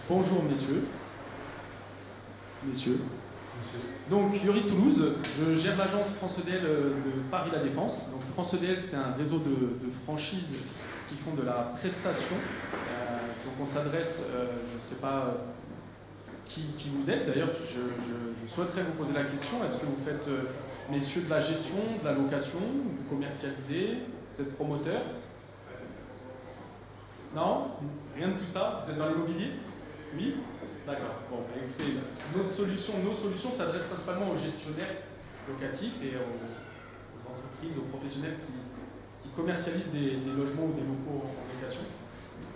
Bonjour messieurs. Donc Yoris Toulouse, je gère l'agence France EDL de Paris La Défense. Donc France EDL, c'est un réseau de franchises qui font de la prestation. Donc on s'adresse, je ne sais pas qui vous êtes. D'ailleurs, je souhaiterais vous poser la question, est-ce que vous faites, messieurs, de la gestion, de la location, vous commercialisez, vous êtes promoteur? Non? Rien de tout ça? Vous êtes dans l'immobilier? Oui? D'accord. Bon, écoutez, nos solutions s'adressent principalement aux gestionnaires locatifs et aux entreprises, aux professionnels qui commercialisent des logements ou des locaux en location.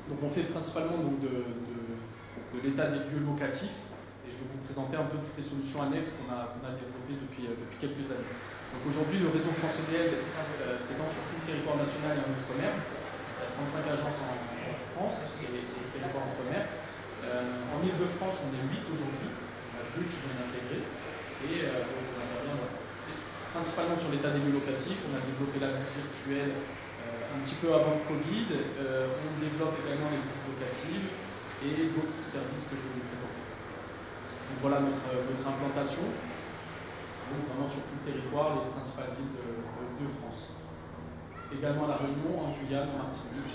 Donc on fait principalement donc, de l'état des lieux locatifs et je vais vous présenter un peu toutes les solutions annexes qu'on a développées depuis quelques années. Donc aujourd'hui, le réseau France EDL s'étend sur tout le territoire national et en Outre-mer. Il y a 35 agences en France et territoire Outre-mer. En Ile-de-France, on est 8 aujourd'hui, on a 2 qui viennent d'intégrer, et donc on intervient principalement sur l'état des lieux locatifs. On a développé la visite virtuelle un petit peu avant le Covid, on développe également les visites locatives et d'autres services que je vais vous présenter. Donc voilà notre implantation, donc vraiment sur tout le territoire, les principales villes de France. Également à La Réunion, en Guyane, en Martinique.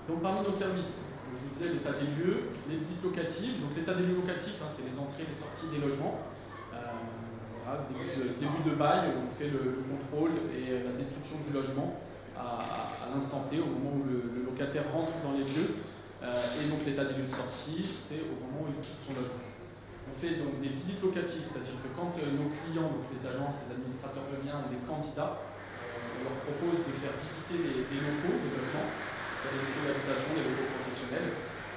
Donc parmi nos services, je vous disais l'état des lieux, les visites locatives. Donc l'état des lieux locatifs, c'est les entrées et les sorties des logements. Voilà, début de bail, on fait le contrôle et la description du logement à l'instant T, au moment où le locataire rentre dans les lieux. Et donc l'état des lieux de sortie, c'est au moment où il quitte son logement. On fait donc des visites locatives, c'est-à-dire que quand nos clients, donc les agences, les administrateurs de biens ou des candidats, on leur propose de faire visiter les locaux de logement, les locaux d'habitation, les locaux professionnels.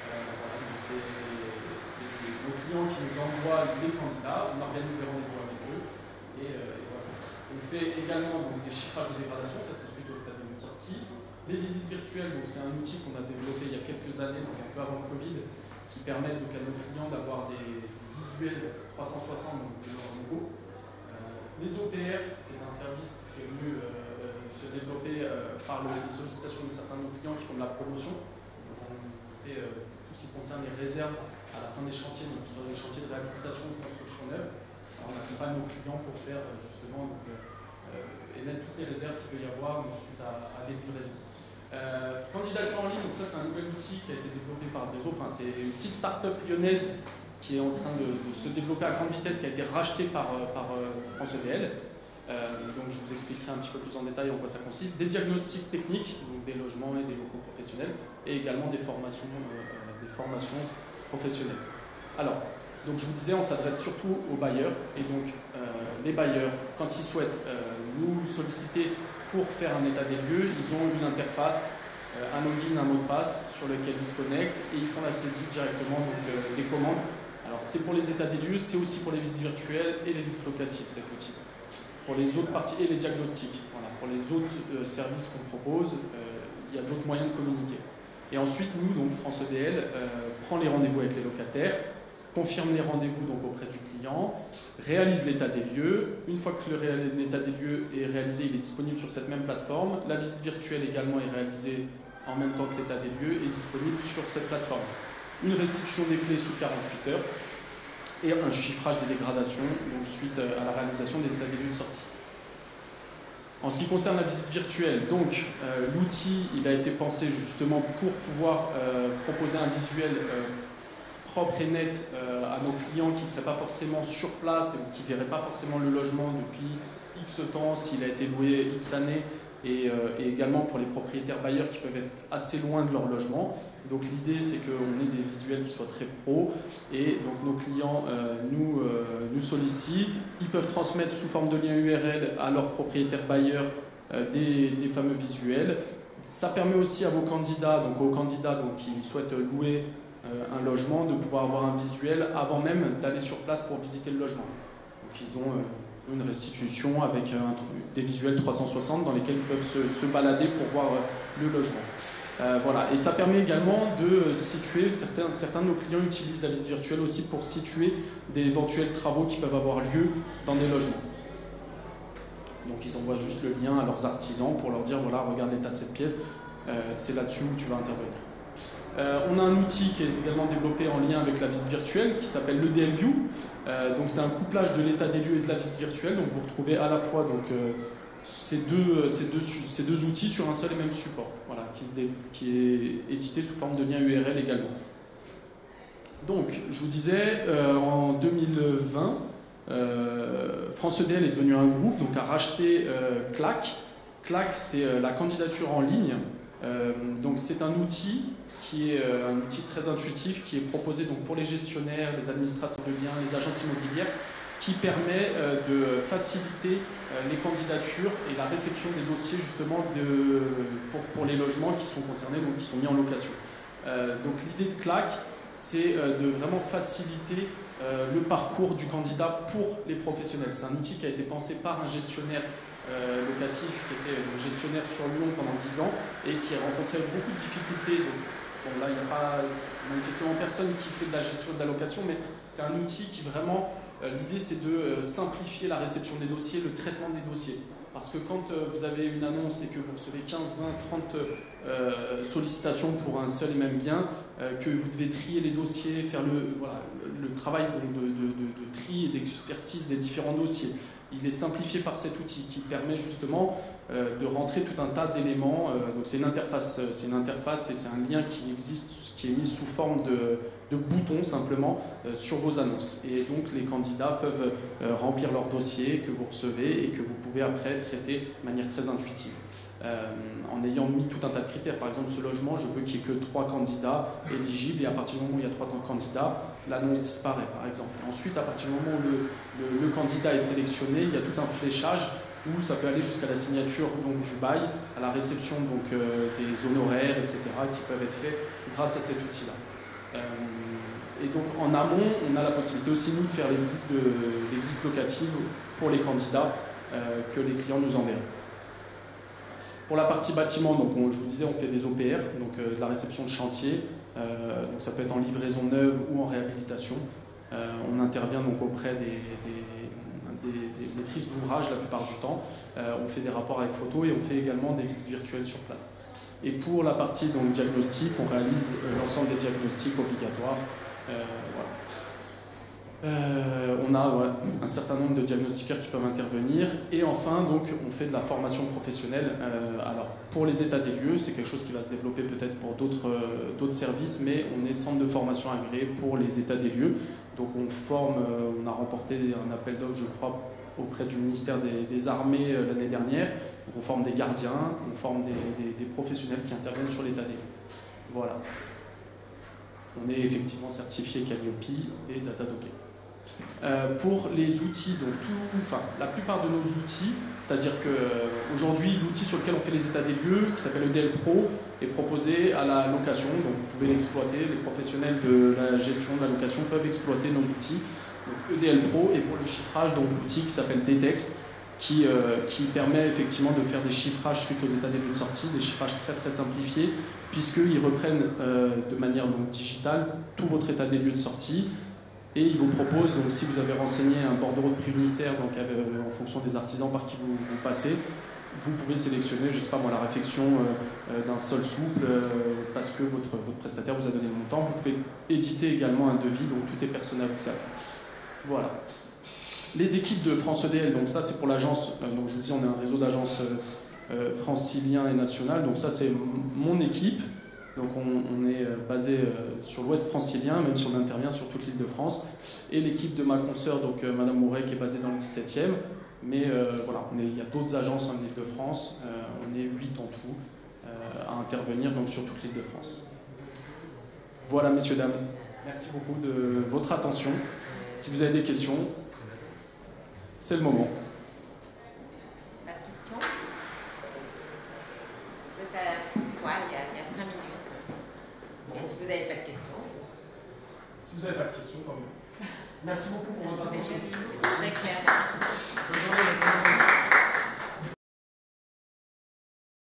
Voilà, c'est nos clients qui nous envoient les candidats, on organise des rendez-vous avec eux et voilà. On fait également donc, des chiffrages de dégradation, ça c'est suite au stade de sortie. Les visites virtuelles, c'est un outil qu'on a développé il y a quelques années, donc un peu avant le Covid, qui permettent donc, à nos clients d'avoir des visuels 360 donc, de leurs locaux. Les OPR, c'est un service qui est venu se développer par les sollicitations de certains de nos clients qui font de la promotion. Donc on fait tout ce qui concerne les réserves à la fin des chantiers, donc sur les chantiers de réhabilitation ou de construction neuve. Alors, on accompagne nos clients pour faire justement émettre toutes les réserves qu'il peut y avoir suite à des livraisons. Candidature en ligne, donc ça c'est un nouvel outil qui a été développé par le réseau. Enfin, c'est une petite start-up lyonnaise qui est en train de se développer à grande vitesse, qui a été rachetée par France EDL. Donc je vous expliquerai un petit peu plus en détail en quoi ça consiste. Des diagnostics techniques, donc des logements et des locaux professionnels, et également des formations professionnelles. Alors, donc je vous disais, on s'adresse surtout aux bailleurs, et donc les bailleurs, quand ils souhaitent nous solliciter pour faire un état des lieux, ils ont une interface, un login, un mot de passe sur lequel ils se connectent et ils font la saisie directement donc, des commandes. Alors c'est pour les états des lieux, c'est aussi pour les visites virtuelles et les visites locatives, cet outil. Pour les autres parties et les diagnostics. Voilà. Pour les autres services qu'on propose, il y a d'autres moyens de communiquer. Et ensuite, nous, donc France EDL, prend les rendez-vous avec les locataires, confirme les rendez-vous donc auprès du client, réalise l'état des lieux. Une fois que l'état des lieux est réalisé, il est disponible sur cette même plateforme. La visite virtuelle également est réalisée en même temps que l'état des lieux et disponible sur cette plateforme. Une restitution des clés sous 48 heures. Et un chiffrage des dégradations donc suite à la réalisation des états des lieux de sortie. En ce qui concerne la visite virtuelle, donc l'outil il a été pensé justement pour pouvoir proposer un visuel propre et net à nos clients qui ne seraient pas forcément sur place et qui ne verraient pas forcément le logement depuis X temps, s'il a été loué X années, et également pour les propriétaires bailleurs qui peuvent être assez loin de leur logement. Donc l'idée c'est qu'on ait des visuels qui soient très pro et donc nos clients nous sollicitent, ils peuvent transmettre sous forme de lien URL à leurs propriétaires bailleurs des fameux visuels. Ça permet aussi à vos candidats, donc aux candidats donc, qui souhaitent louer un logement, de pouvoir avoir un visuel avant même d'aller sur place pour visiter le logement. Donc ils ont une restitution avec des visuels 360 dans lesquels ils peuvent se balader pour voir le logement. Voilà. Et ça permet également de situer, certains de nos clients utilisent la visite virtuelle aussi pour situer des éventuels travaux qui peuvent avoir lieu dans des logements. Donc ils envoient juste le lien à leurs artisans pour leur dire voilà, regarde l'état de cette pièce, c'est là-dessus où tu vas intervenir. On a un outil qui est également développé en lien avec la visite virtuelle qui s'appelle l'EDL View. Donc c'est un couplage de l'état des lieux et de la visite virtuelle. Donc vous retrouvez à la fois donc, ces deux outils sur un seul et même support, voilà, qui est édité sous forme de lien URL également. Donc je vous disais, en 2020, France EDL est devenu un groupe, donc a racheté CLAC. CLAC, c'est la candidature en ligne. Donc c'est un outil qui est un outil très intuitif qui est proposé donc, pour les gestionnaires, les administrateurs de biens, les agences immobilières, qui permet de faciliter les candidatures et la réception des dossiers justement pour les logements qui sont concernés, donc qui sont mis en location. Donc l'idée de CLAC, c'est de vraiment faciliter le parcours du candidat pour les professionnels. C'est un outil qui a été pensé par un gestionnaire locatif qui était gestionnaire sur Lyon pendant 10 ans et qui a rencontré beaucoup de difficultés. Donc, bon, là, il n'y a pas manifestement personne qui fait de la gestion de la location, mais c'est un outil qui vraiment, l'idée c'est de simplifier la réception des dossiers, le traitement des dossiers. Parce que quand vous avez une annonce et que vous recevez 15, 20, 30 sollicitations pour un seul et même bien, que vous devez trier les dossiers, faire le travail de tri et d'expertise des différents dossiers, il est simplifié par cet outil qui permet justement de rentrer tout un tas d'éléments. Donc c'est une interface et c'est un lien qui existe, qui est mis sous forme de boutons simplement sur vos annonces. Et donc les candidats peuvent remplir leur dossier que vous recevez et que vous pouvez après traiter de manière très intuitive. En ayant mis tout un tas de critères. Par exemple, ce logement, je veux qu'il n'y ait que 3 candidats éligibles et à partir du moment où il y a 3 candidats, l'annonce disparaît, par exemple. Ensuite, à partir du moment où le candidat est sélectionné, il y a tout un fléchage où ça peut aller jusqu'à la signature donc, du bail, à la réception donc, des honoraires, etc., qui peuvent être faits grâce à cet outil-là. Et donc, en amont, on a la possibilité aussi, nous, de faire les visites locatives pour les candidats que les clients nous enverront. Pour la partie bâtiment, donc je vous disais, on fait des OPR, donc de la réception de chantier. Donc ça peut être en livraison neuve ou en réhabilitation. On intervient donc auprès des maîtrises d'ouvrage la plupart du temps. On fait des rapports avec photos et on fait également des visites virtuelles sur place. Et pour la partie donc, diagnostic, on réalise l'ensemble des diagnostics obligatoires. Voilà. On a un certain nombre de diagnostiqueurs qui peuvent intervenir et enfin donc on fait de la formation professionnelle. Alors pour les états des lieux, c'est quelque chose qui va se développer peut-être pour d'autres services, mais on est centre de formation agréé pour les états des lieux. Donc on forme, on a remporté un appel d'offres je crois auprès du ministère des Armées l'année dernière. Donc on forme des gardiens, on forme des professionnels qui interviennent sur l'état des lieux. Voilà. On est effectivement certifié Calliope et Datadocker. Pour les outils, donc la plupart de nos outils, c'est-à-dire qu'aujourd'hui l'outil sur lequel on fait les états des lieux, qui s'appelle EDL Pro, est proposé à la location, donc vous pouvez l'exploiter, les professionnels de la gestion de la location peuvent exploiter nos outils. Donc EDL Pro, et pour le chiffrage, donc l'outil qui s'appelle Detext, qui permet effectivement de faire des chiffrages suite aux états des lieux de sortie, des chiffrages très très simplifiés, puisqu'ils reprennent de manière donc, digitale tout votre état des lieux de sortie. Et il vous propose, donc, si vous avez renseigné un bordereau de prix unitaire donc, en fonction des artisans par qui vous passez, vous pouvez sélectionner, je ne sais pas moi, la réfection d'un sol souple parce que votre prestataire vous a donné le montant. Vous pouvez éditer également un devis, donc tout est personnalisable. Voilà. Les équipes de France EDL, donc ça c'est pour l'agence, donc je vous dis on est un réseau d'agences francilien et national, donc ça c'est mon équipe. Donc on est basé sur l'ouest francilien, même si on intervient sur toute l'île de France. Et l'équipe de ma consoeur, donc Madame Mouret, qui est basée dans le 17e. Mais voilà, il y a d'autres agences en île de France. On est 8 en tout à intervenir donc, sur toute l'île de France. Voilà, messieurs, dames. Merci beaucoup de votre attention. Si vous avez des questions, c'est le moment. Pas de questions? Vous êtes à poil, il y a 5 minutes. Et si vous n'avez pas de questions? Si vous n'avez pas de questions, quand même. Merci beaucoup pour votre attention. Très clair. Bonne journée.